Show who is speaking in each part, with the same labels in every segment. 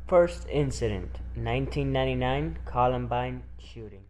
Speaker 1: First incident, 1999 Columbine shooting.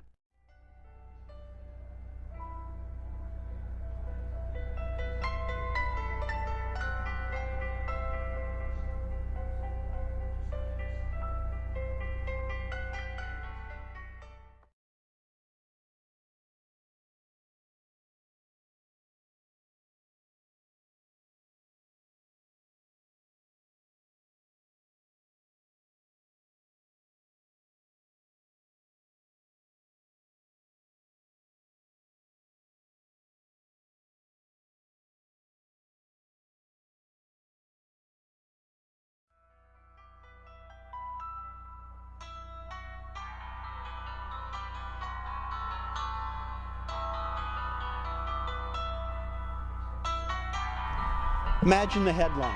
Speaker 2: Imagine the headline: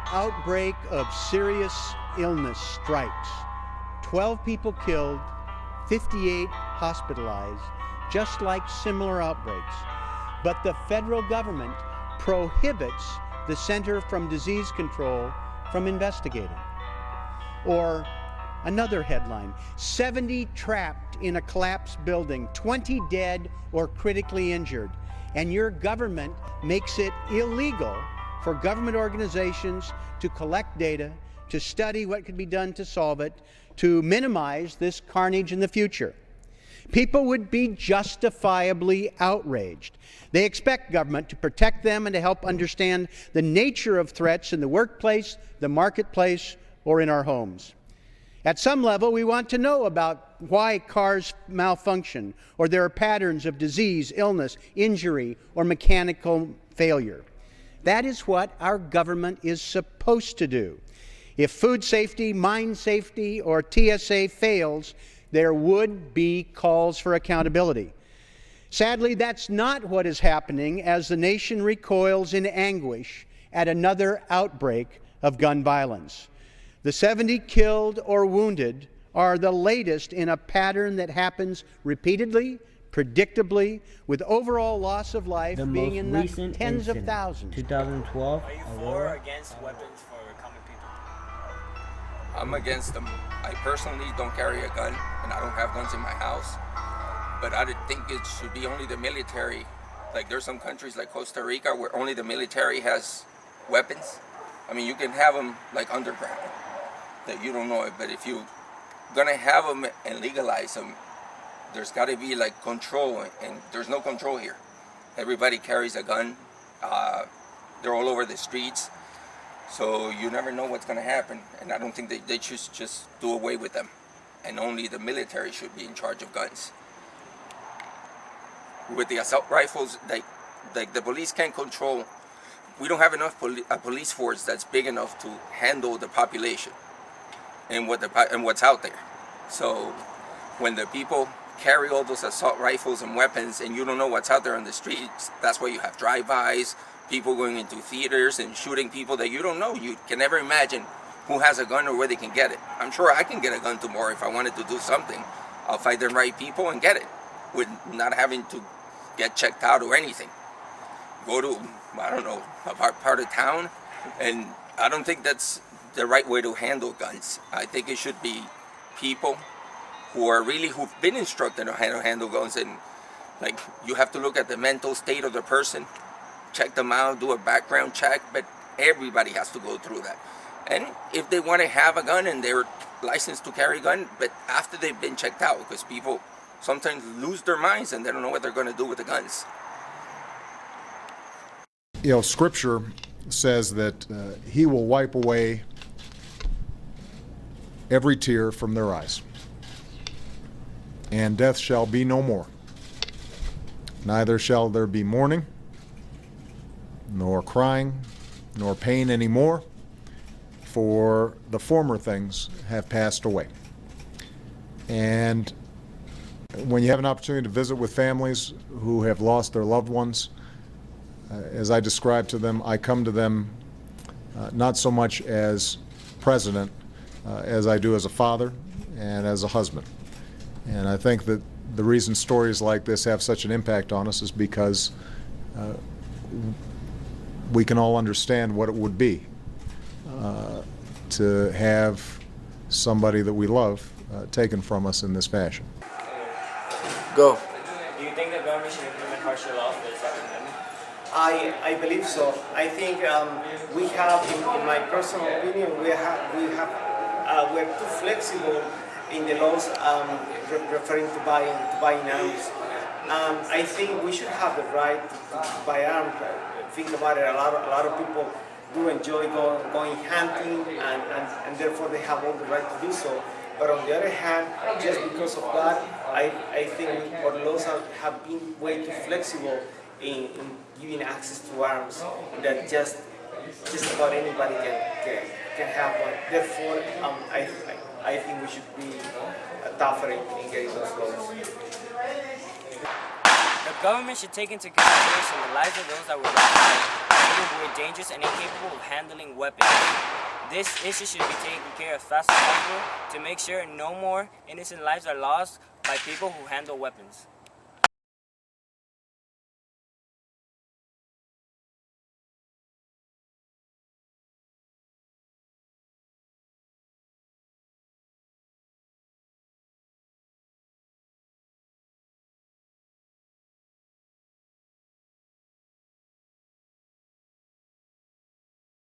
Speaker 2: outbreak of serious illness strikes. 12 people killed, 58 hospitalized, just like similar outbreaks. But the federal government prohibits the Center for Disease Control from investigating. Or another headline: 70 trapped in a collapsed building, 20 dead or critically injured, and your government makes it illegal for government organizations to collect data, to study what could be done to solve it, to minimize this carnage in the future. People would be justifiably outraged. They expect government to protect them and to help understand the nature of threats in the workplace, the marketplace, or in our homes. At some level, we want to know about why cars malfunction, or there are patterns of disease, illness, injury, or mechanical failure. That is what our government is supposed to do. If food safety, mine safety, or TSA fails, there would be calls for accountability. Sadly, that's not what is happening as the nation recoils in anguish at another outbreak of gun violence. The 70 killed or wounded are the latest in a pattern that happens repeatedly, predictably, with overall loss of life being in the tens of thousands.
Speaker 1: 2012.
Speaker 3: Are you for or against weapons for common people?
Speaker 4: I'm against them. I personally don't carry a gun, and I don't have guns in my house. But I think it should be only the military. Like, there's some countries like Costa Rica where only the military has weapons. I mean, you can have them like underground, that you don't know it. But if you're gonna have them and legalize them, there's got to be like control, and there's no control here. Everybody carries a gun. They're all over the streets, so you never know what's going to happen. And I don't think they should just do away with them, and only the military should be in charge of guns. With the assault rifles, like the police can't control. We don't have enough a police force that's big enough to handle the population and what's out there. So when the people carry all those assault rifles and weapons, and you don't know what's out there on the streets, that's why you have drive-bys, people going into theaters and shooting people that you don't know. You can never imagine who has a gun or where they can get it. I'm sure I can get a gun tomorrow if I wanted to do something. I'll find the right people and get it, with not having to get checked out or anything. Go to, I don't know, a part of town, and I don't think that's the right way to handle guns. I think it should be people who've been instructed on how to handle guns, and like, you have to look at the mental state of the person, check them out, do a background check, but everybody has to go through that. And if they want to have a gun and they're licensed to carry a gun, but after they've been checked out, because people sometimes lose their minds and they don't know what they're going to do with the guns.
Speaker 5: You know, Scripture says that He will wipe away every tear from their eyes, and death shall be no more. Neither shall there be mourning, nor crying, nor pain anymore, for the former things have passed away. And when you have an opportunity to visit with families who have lost their loved ones, as I describe to them, I come to them not so much as president as I do as a father and as a husband. And I think that the reason stories like this have such an impact on us is because we can all understand what it would be to have somebody that we love taken from us in this fashion.
Speaker 3: Go.
Speaker 1: Do you think the government should implement harsher laws for the Second Amendment?
Speaker 6: I believe so. I think we have, in my personal opinion, we're too flexible in the laws referring to buying arms. I think we should have the right to buy arms. Think about it. A lot of people do enjoy going hunting, and therefore they have all the right to do so. But on the other hand, just because of that, I think our laws have been way too flexible in giving access to arms that just about anybody can have one. Therefore, I think we should be tougher in getting those laws.
Speaker 1: The government should take into consideration the lives of those that were left behind, people who were dangerous and incapable of handling weapons. This issue should be taken care of as fast as possible to make sure no more innocent lives are lost by people who handle weapons.